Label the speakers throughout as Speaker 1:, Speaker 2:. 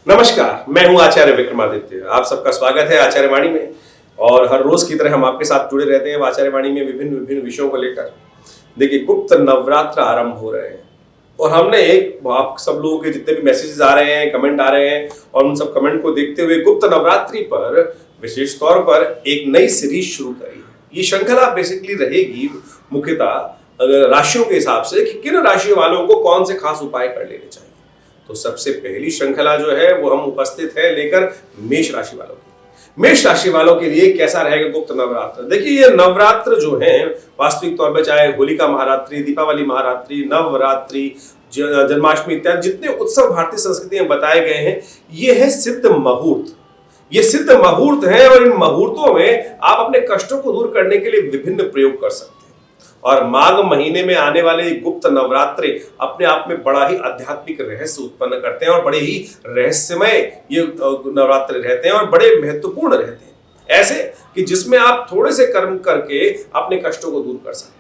Speaker 1: नमस्कार, मैं हूं आचार्य विक्रमादित्य। आप सबका स्वागत है आचार्य वाणी में। और हर रोज की तरह हम आपके साथ जुड़े रहते हैं आचार्य वाणी में विभिन्न विभिन्न विषयों को लेकर। देखिए, गुप्त नवरात्र आरंभ हो रहे हैं और हमने आप सब लोगों के जितने भी मैसेजेस आ रहे हैं, कमेंट आ रहे हैं, और उन सब कमेंट को देखते हुए गुप्त नवरात्रि पर विशेष तौर पर एक नई सीरीज शुरू करी है। ये श्रृंखला बेसिकली रहेगी मुख्यतः राशियों के हिसाब से कि किन राशि वालों को कौन से खास उपाय कर लेने चाहिए। तो सबसे पहली श्रृंखला जो है वो हम उपस्थित है लेकर मेष राशि वालों की। मेष राशि वालों के लिए कैसा रहेगा गुप्त नवरात्र? देखिए, ये नवरात्र जो है वास्तविक तौर पे चाहे होलिका महारात्रि, दीपावली महारात्रि, नवरात्रि, जन्माष्टमी इत्यादि जितने उत्सव भारतीय संस्कृति में बताए गए हैं, ये है सिद्ध मुहूर्त। ये सिद्ध मुहूर्त है और इन मुहूर्तों में आप अपने कष्टों को दूर करने के लिए विभिन्न प्रयोग कर सकते हैं। और माघ महीने में आने वाले गुप्त नवरात्रे अपने आप में बड़ा ही आध्यात्मिक रहस्य उत्पन्न करते हैं और बड़े ही रहस्यमय ये नवरात्रे रहते हैं और बड़े महत्वपूर्ण रहते हैं, ऐसे कि जिसमें आप थोड़े से कर्म करके अपने कष्टों को दूर कर सकते हैं।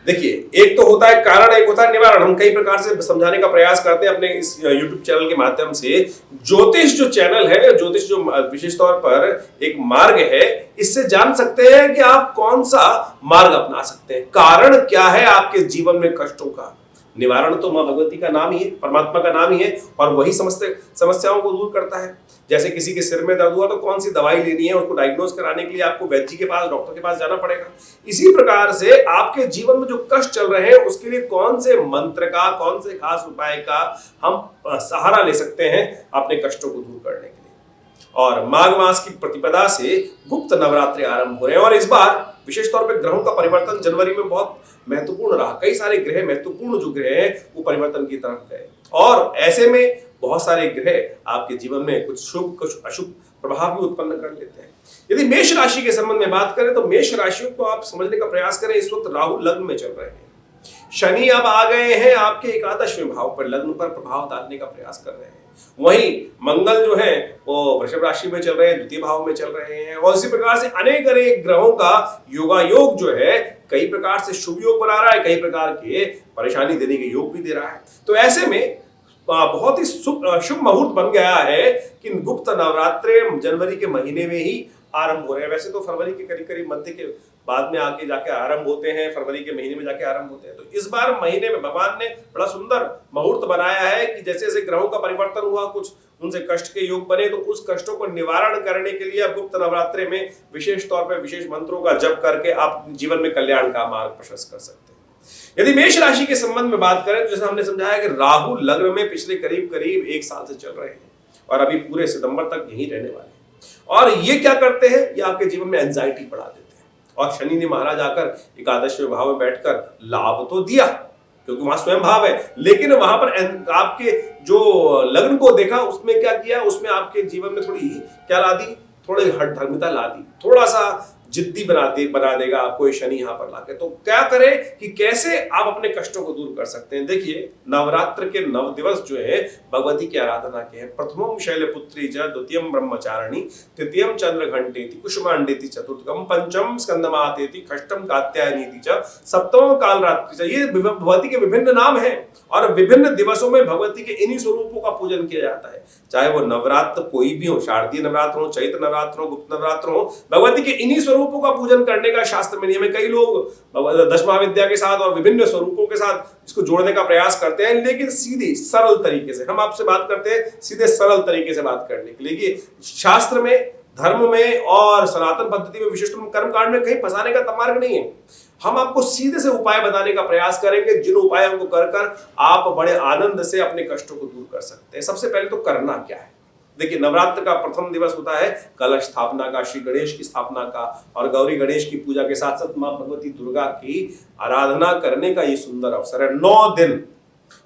Speaker 1: देखिए, एक तो होता है कारण, एक होता है निवारण। हम कई प्रकार से समझाने का प्रयास करते हैं अपने इस YouTube चैनल के माध्यम से। ज्योतिष जो चैनल है, ज्योतिष जो विशेष तौर पर एक मार्ग है, इससे जान सकते हैं कि आप कौन सा मार्ग अपना सकते हैं। कारण क्या है आपके जीवन में कष्टों का, निवारण तो मां भगवती का नाम ही है, परमात्मा का नाम ही है, और वही समस्त समस्याओं को दूर करता है। जैसे किसी के सिर में दर्द हुआ तो कौन सी दवाई लेनी है, उसको डायग्नोज कराने के लिए आपको वैद्य जी के पास, डॉक्टर के पास जाना पड़ेगा। इसी प्रकार से आपके जीवन में जो कष्ट चल रहे हैं उसके लिए कौन से मंत्र का, कौन से खास उपाय का हम सहारा ले सकते हैं अपने कष्टों को दूर करने के लिए। और माघ मास की प्रतिपदा से गुप्त नवरात्रि आरंभ हो रहे हैं और इस बार विशेष तौर पर ग्रहों का परिवर्तन जनवरी में बहुत महत्वपूर्ण रहा। कई सारे ग्रह, महत्वपूर्ण जो ग्रह हैं वो परिवर्तन की तरफ गए और ऐसे में बहुत सारे ग्रह आपके जीवन में कुछ शुभ कुछ अशुभ प्रभाव भी उत्पन्न कर लेते हैं। यदि मेष राशि के संबंध में बात करें तो मेष राशियों को आप समझने का प्रयास करें। इस वक्त राहु लग्न में चल रहे हैं, शनि अब आ गए हैं आपके एकादशवें भाव पर, लग्न पर प्रभाव डालने का प्रयास कर रहे हैं। वहीं मंगल जो है वो वृषभ राशि में चल रहे हैं, द्वितीय भाव में चल रहे हैं, और इसी प्रकार से अनेक अनेक ग्रहों का योगायोग जो है कई प्रकार से शुभ योग बना रहा है, कई प्रकार के परेशानी देने के योग भी दे रहा है। तो ऐसे में बहुत ही शुभ मुहूर्त बन गया है कि गुप्त नवरात्रे जनवरी के महीने में ही आरंभ हो रहे हैं। वैसे तो फरवरी के करीब करीब मध्य के बाद में आके जाके आरंभ होते हैं, फरवरी के महीने में जाके आरंभ होते हैं। तो इस बार महीने में भगवान ने बड़ा सुंदर मुहूर्त बनाया है कि जैसे जैसे ग्रहों का परिवर्तन हुआ, कुछ उनसे कष्ट के योग बने, तो उस कष्टों को निवारण करने के लिए अब गुप्त नवरात्रे में विशेष तौर पर विशेष मंत्रों का जप करके आप जीवन में कल्याण का मार्ग प्रशस्त कर सकते हैं। यदि मेष राशि के संबंध में बात करें तो जैसे हमने समझाया कि राहु लग्न में पिछले करीब करीब 1 साल से चल रहे हैं और अभी पूरे सितंबर तक यहीं रहने वाले हैं। और ये क्या करते हैं, ये आपके जीवन में एंजाइटी बढ़ा देते हैं। और शनि ने महाराज आकर एकादशवें भाव में बैठकर लाभ तो दिया क्योंकि वहां स्वयं भाव है, लेकिन वहां पर आपके जो लग्न को देखा उसमें क्या किया, उसमें आपके जीवन में थोड़ी क्या ला दी, थोड़ी हठधर्मिता ला दी, थोड़ा सा जिद्दी बना देगा आपको ये शनि यहाँ पर लाके। तो क्या करें कि कैसे आप अपने कष्टों को दूर कर सकते हैं। देखिए, नवरात्र के 9 दिवस जो है भगवती की आराधना के हैं। प्रथमम शैलपुत्री च, द्वितीयम ब्रह्मचारिणी, तृतीयम चंद्रघंटेति, कुसुमांडेति, चतुर्थम पंचम स्कंदमातेति, षष्ठम कात्यायनीति च, सप्तम कालरात्रि च। ये भगवती के विभिन्न नाम हैं और विभिन्न दिवसों में भगवती के इन्हीं स्वरूपों का पूजन किया जाता है। चाहे वो नवरात्र कोई भी हो, शारदीय नवरात्र हो, चैत्र नवरात्र हो, गुप्त नवरात्र हो, भगवती के इन्हीं स्वरूपों का पूजन करने का शास्त्र में नियम है। कई लोग दश महाविद्या के साथ और विभिन्न स्वरूपों के साथ इसको जोड़ने का प्रयास करते हैं, लेकिन सीधे सरल तरीके से हम आपसे बात करते हैं, सीधे सरल तरीके से बात करने के लिए। शास्त्र में, धर्म में और सनातन पद्धति में, विशेष कर्मकांड में कहीं फंसाने का मार्ग नहीं है। हम आपको सीधे से उपाय बताने का प्रयास करेंगे जिन उपायों को कर आप बड़े आनंद से अपने कष्टों को दूर कर सकते हैं। सबसे पहले तो करना क्या है। देखिए, नवरात्र का प्रथम दिवस होता है कलश स्थापना का, श्री गणेश की स्थापना का, और गौरी गणेश की पूजा के साथ साथ मां भगवती दुर्गा की आराधना करने का ये सुंदर अवसर है। 9 दिन,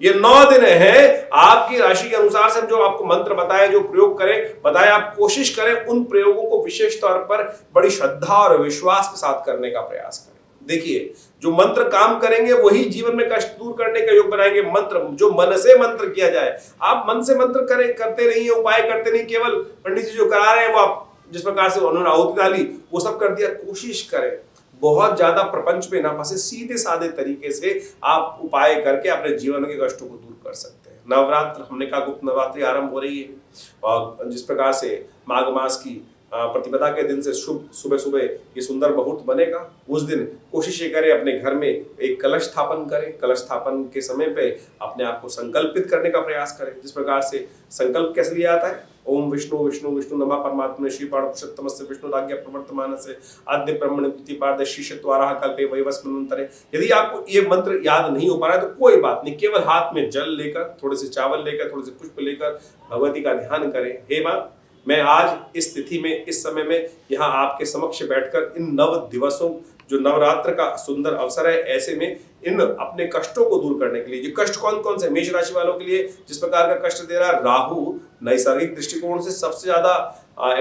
Speaker 1: ये 9 दिन है आपकी राशि के अनुसार से जो आपको मंत्र बताए, जो प्रयोग करें बताए, आप कोशिश करें उन प्रयोगों को विशेष तौर पर बड़ी श्रद्धा और विश्वास के साथ करने का प्रयास करें। देखिए, जो मंत्र काम करेंगे वही जीवन में कष्ट दूर करने का योग बनाएंगे। मंत्र जो मन से मंत्र किया जाए, आप मन से मंत्र करते रहिए, उपाय करते नहीं, केवल पंडित जी जो करा रहे हैं वो आप जिस प्रकार से उन्होंने आहुति डाली वो सब कर दिया। कोशिश करें बहुत ज्यादा प्रपंच में ना फंसे, सीधे साधे तरीके से आप उपाय करके अपने जीवन के कष्टों को दूर कर सकते हैं। नवरात्र, हमने कहा गुप्त नवरात्रि आरंभ हो रही है और जिस प्रकार से माघ मास की प्रतिपदा के दिन से शुभ सुबह सुबह ये सुंदर मुहूर्त बनेगा, उस दिन कोशिश ये करें अपने घर में एक कलश स्थापन करें। कलश स्थापन के समय पे अपने आप को संकल्पित करने का प्रयास करें। जिस प्रकार से संकल्प कैसे लिया जाता है, ओम विष्णु विष्णु विष्णु नमः परमात्मने श्रीपाद पुरुषोत्तमस्य विष्णुराज्ञा प्रवर्तमानस्य आद्य ब्रह्मणे द्वितीयपाद शीर्षद्वारा कल्पे वैवस्मन्वन्तरे। यदि आपको ये मंत्र याद नहीं हो पा रहा है तो कोई बात नहीं, केवल हाथ में जल लेकर, थोड़े से चावल लेकर, थोड़े से पुष्प लेकर भगवती का ध्यान करें। हे मां, मैं आज इस तिथि में, इस समय में यहाँ आपके समक्ष बैठकर इन 9 दिवसों, जो नवरात्र का सुंदर अवसर है, ऐसे में इन अपने कष्टों को दूर करने के लिए, ये कष्ट कौन कौन से, मेष राशि वालों के लिए जिस प्रकार का कष्ट दे रहा है राहु, नैसर्गिक दृष्टिकोण से सबसे ज्यादा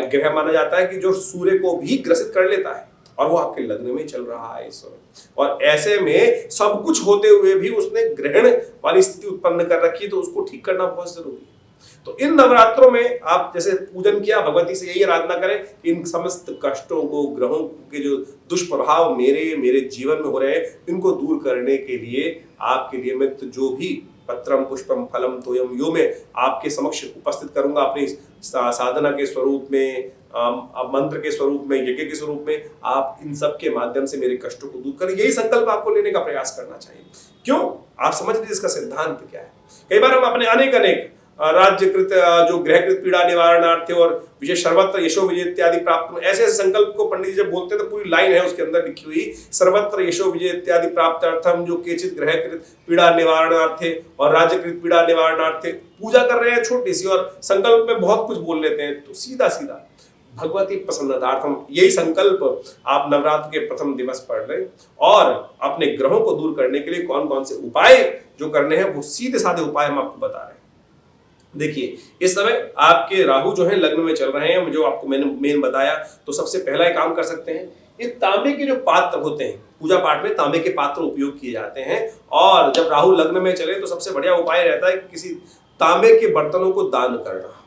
Speaker 1: ग्रह माना जाता है कि जो सूर्य को भी ग्रसित कर लेता है और वो आपके लग्न में चल रहा है इस समय, और ऐसे में सब कुछ होते हुए भी उसने ग्रहण वाली स्थिति उत्पन्न कर रखी है, तो उसको ठीक करना बहुत जरूरी है। तो इन नवरात्रों में आप जैसे पूजन किया, भगवती से यही आराधना करें कि इन समस्त कष्टों को, ग्रहों के जो दुष्प्रभाव मेरे जीवन में हो रहे हैं, इनको दूर करने के लिए आपके लिए मैं जो भी पत्रम पुष्पम फलम तोयम यो में आपके समक्ष उपस्थित करूंगा, अपनी साधना के स्वरूप में, मंत्र के स्वरूप में, यज्ञ के स्वरूप में, आप इन सब के माध्यम से मेरे कष्टों को दूर करें। यही संकल्प आपको लेने का प्रयास करना चाहिए। क्यों? आप समझ लीजिए इसका सिद्धांत क्या है। कई बार हम अपने अनेक राज्यकृत, जो ग्रहकृत पीड़ा निवारणार्थ और विशेष सर्वत्र यशो विजय इत्यादि प्राप्त, ऐसे संकल्प को पंडित जी जब बोलते हैं तो पूरी लाइन है उसके अंदर लिखी हुई, सर्वत्र यशो विजय इत्यादि प्राप्त अर्थम, जो केचित ग्रहकृत पीड़ा निवारणार्थे और राज्यकृत पीड़ा निवारणार्थे पूजा कर रहे हैं छोटी सी, और संकल्प में बहुत कुछ बोल लेते हैं, तो सीधा सीधा भगवती प्रसन्नतार्थम यही संकल्प आप नवरात्र के प्रथम दिवस पढ़ रहे और अपने ग्रहों को दूर करने के लिए कौन कौन से उपाय जो करने हैं, वो सीधे साधे उपाय हम आपको बता रहे हैं। देखिए, इस समय आपके राहु जो है लग्न में चल रहे हैं, जो आपको मैंने मेन बताया। तो सबसे पहला एक काम कर सकते हैं, ये तांबे के जो पात्र होते हैं, पूजा पाठ में तांबे के पात्र उपयोग किए जाते हैं, और जब राहु लग्न में चले तो सबसे बढ़िया उपाय रहता है किसी तांबे के बर्तनों को दान करना।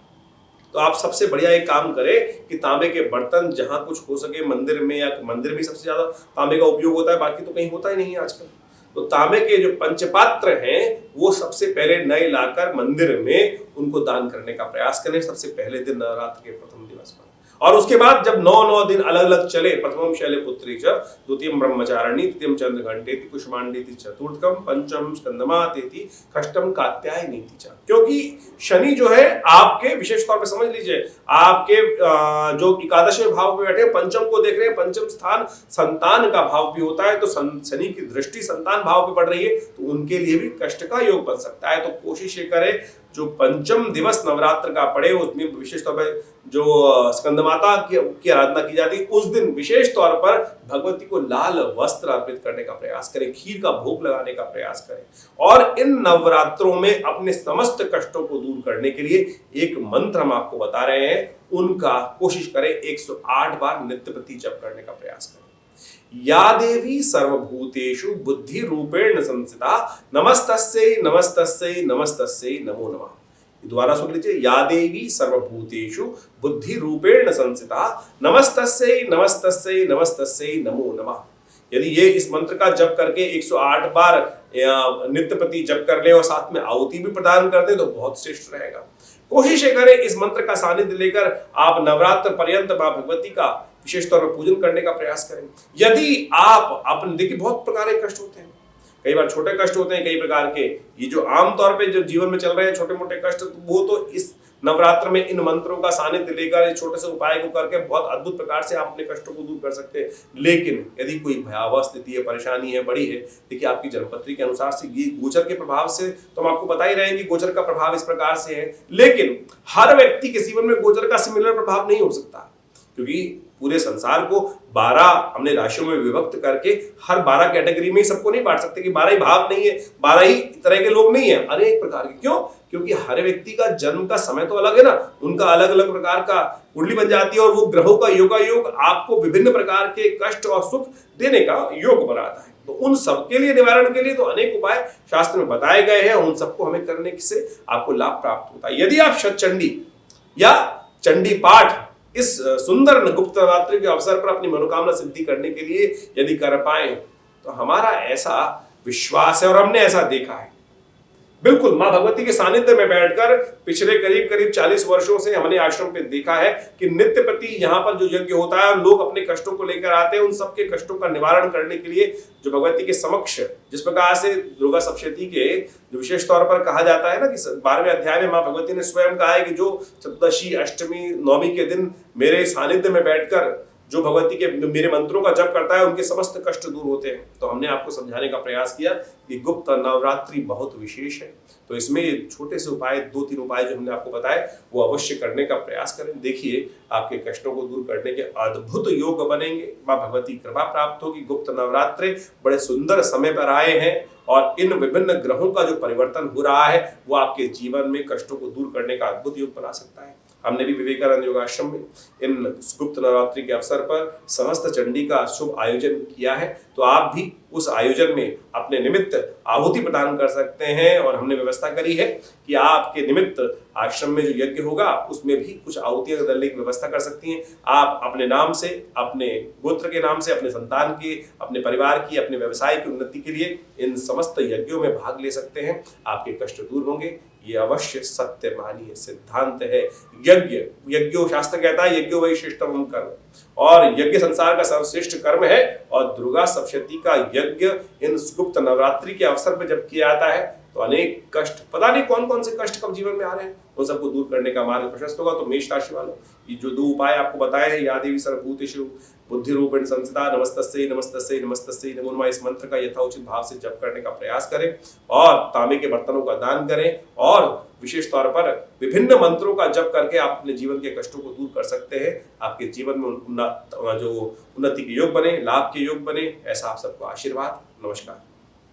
Speaker 1: तो आप सबसे बढ़िया एक काम करें कि तांबे के बर्तन जहां कुछ हो सके, मंदिर में, या मंदिर में सबसे ज्यादा तांबे का उपयोग होता है, बाकी तो कहीं होता ही नहीं है आजकल, तो तांबे के जो पंचपात्र हैं वो सबसे पहले नए लाकर मंदिर में उनको दान करने का प्रयास करें सबसे पहले दिन, नवरात्र के प्रथम दिवस पर। और उसके बाद जब 9 दिन अलग अलग चले, प्रथमम शैलपुत्री च, द्वितीयम ब्रह्मचारिणी, तृतीयम चंद्रघंटेति, कुष्मांडेति, चतुर्थम पंचम स्कंदमातेति, षष्ठम कात्यायनीति च। क्योंकि शनि जो है आपके, विशेष तौर पे समझ लीजिए, आपके जो 11वें भाव पे बैठे, पंचम को देख रहे हैं, पंचम स्थान संतान का भाव भी होता है, तो शनि की दृष्टि संतान भाव पे पड़ रही है, तो उनके लिए भी कष्ट का योग बन सकता है। तो कोशिश ये करें जो पंचम दिवस नवरात्र का पड़े, उसमें विशेष तौर पर जो स्कंदमाता की आराधना की जाती है, उस दिन विशेष तौर पर भगवती को लाल वस्त्र अर्पित करने का प्रयास करें, खीर का भोग लगाने का प्रयास करें, और इन नवरात्रों में अपने समस्त कष्टों को दूर करने के लिए एक मंत्र हम आपको बता रहे हैं, उनका कोशिश करें 108 बार नित्य प्रति जप करने का प्रयास करें। या देवी सर्वभूतेषु बुद्धि रूपेण संस्थिता, नमस्तस्यै नमस्तस्यै नमस्तस्यै नमो नमः। दोबारा सुन लीजिए, या देवी सर्वभूतेषु बुद्धि रूपेण संस्थिता, नमस्तस्यै नमस्तस्यै नमस्तस्यै नमो नमः। यदि ये इस मंत्र का जप करके 108 बार नित्य प्रति जप कर ले और साथ में आहुति भी प्रदान कर दे तो बहुत श्रेष्ठ रहेगा। कोशिश करें इस मंत्र का सानिध्य लेकर आप नवरात्र पर्यंत मां भगवती का विशेष तौर पर पूजन करने का प्रयास करें। यदि आप अपने, देखिए बहुत प्रकार के कष्ट होते हैं, कई बार छोटे कष्ट होते हैं, कई प्रकार के, ये जो आमतौर पे जो जीवन में चल रहे हैं छोटे मोटे कष्ट, वो तो इस नवरात्र में इन मंत्रों का सानिध्य लेकर इस छोटे से उपाय को करके बहुत अद्भुत प्रकार से आप अपने कष्टों को दूर कर सकते हैं। लेकिन यदि कोई भयावह स्थिति है, परेशानी है, बड़ी है, देखिए आपकी जन्मपत्री के अनुसार से ये गोचर के प्रभाव से तो हम आपको बता ही रहे हैं कि गोचर का प्रभाव इस प्रकार से है, लेकिन हर व्यक्ति के जीवन में गोचर का सिमिलर प्रभाव नहीं हो सकता, क्योंकि पूरे संसार को 12 हमने राशियों में विभक्त करके हर 12 कैटेगरी में ही सबको नहीं बांट सकते कि 12 ही भाव नहीं है, 12 ही तरह के लोग नहीं है, अनेक प्रकार के। क्यों? क्योंकि हर व्यक्ति का जन्म का समय तो अलग है ना, उनका अलग अलग प्रकार का कुंडली बन जाती है, और वो ग्रहों का योगायोग आपको विभिन्न प्रकार के कष्ट और सुख देने का योग बनाता है। तो उन सबके लिए निवारण के लिए तो अनेक उपाय शास्त्र में बताए गए हैं, उन सबको हमें करने से आपको लाभ प्राप्त होता है। यदि आप शतचंडी या चंडी पाठ इस सुंदर गुप्त नवरात्रि के अवसर पर अपनी मनोकामना सिद्धि करने के लिए यदि कर पाए, तो हमारा ऐसा विश्वास है और हमने ऐसा देखा है, बिल्कुल, माँ भगवती के सानिध्य में बैठकर पिछले करीब करीब 40 वर्षों से हमने आश्रम पे देखा है कि नित्य प्रति यहाँ पर जो यज्ञ होता है और लोग अपने कष्टों को लेकर आते हैं, उन सबके कष्टों का निवारण करने के लिए जो भगवती के समक्ष, जिस प्रकार से दुर्गा सप्तशती के जो विशेष तौर पर कहा जाता है ना कि 12वें अध्याय में माँ भगवती ने स्वयं कहा है कि जो चतुर्दशी, अष्टमी, नवमी के दिन मेरे सानिध्य में बैठकर जो भगवती के मेरे मंत्रों का जप करता है, उनके समस्त कष्ट दूर होते हैं। तो हमने आपको समझाने का प्रयास किया कि गुप्त नवरात्रि बहुत विशेष है, तो इसमें छोटे से उपाय, 2-3 उपाय जो हमने आपको बताए वो अवश्य करने का प्रयास करें। देखिए आपके कष्टों को दूर करने के अद्भुत योग बनेंगे, माँ भगवती कृपा प्राप्त होगी। गुप्त नवरात्रि बड़े सुंदर समय पर आए हैं और इन विभिन्न ग्रहों का जो परिवर्तन हो रहा है वो आपके जीवन में कष्टों को दूर करने का अद्भुत योग बना सकता है। हमने भी विवेकानंद योगाश्रम में इन गुप्त नवरात्रि के अवसर पर समस्त चंडी का शुभ आयोजन किया है, तो आप भी उस आयोजन में अपने निमित्त आहुति प्रदान कर सकते हैं। और हमने व्यवस्था करी है कि आपके निमित्त आश्रम में जो यज्ञ होगा उसमें भी कुछ आहुतियां डालने की व्यवस्था कर सकती हैं। आप अपने नाम से, अपने गोत्र के नाम से, अपने संतान के, अपने परिवार की, अपने व्यवसाय की उन्नति के लिए इन समस्त यज्ञों में भाग ले सकते हैं। आपके कष्ट दूर होंगे, ये अवश्य सत्य मानिए, सिद्धांत है। यज्ञो शास्त्र कहता है यज्ञो वही श्रेष्ठतम कर्म, और यज्ञ संसार का सर्वश्रेष्ठ कर्म है। और दुर्गा सप्तशती का यज्ञ इन गुप्त नवरात्रि के अवसर पर जब किया जाता है तो अनेक कष्ट, पता नहीं कौन कौन से कष्ट कब जीवन में आ रहे हैं, उन सबको दूर करने का मार्ग प्रशस्त होगा। तो मेष राशि वालों, ये जो 2 उपाय आपको बताए हैं, या देवी सर्वभूतेषु बुद्धि रूपेण संस्थिता नमस्तस्यै नमस्तस्यै नमस्तस्यै नमो नमः, इस मंत्र का यथोचित भाव से जप करने का प्रयास करें और तांबे के बर्तनों का दान करें। और विशेष तौर पर विभिन्न मंत्रों का जप करके आप अपने जीवन के कष्टों को दूर कर सकते हैं। आपके जीवन में उन्नति के योग बने, लाभ के योग बने, ऐसा आप सबको आशीर्वाद। नमस्कार।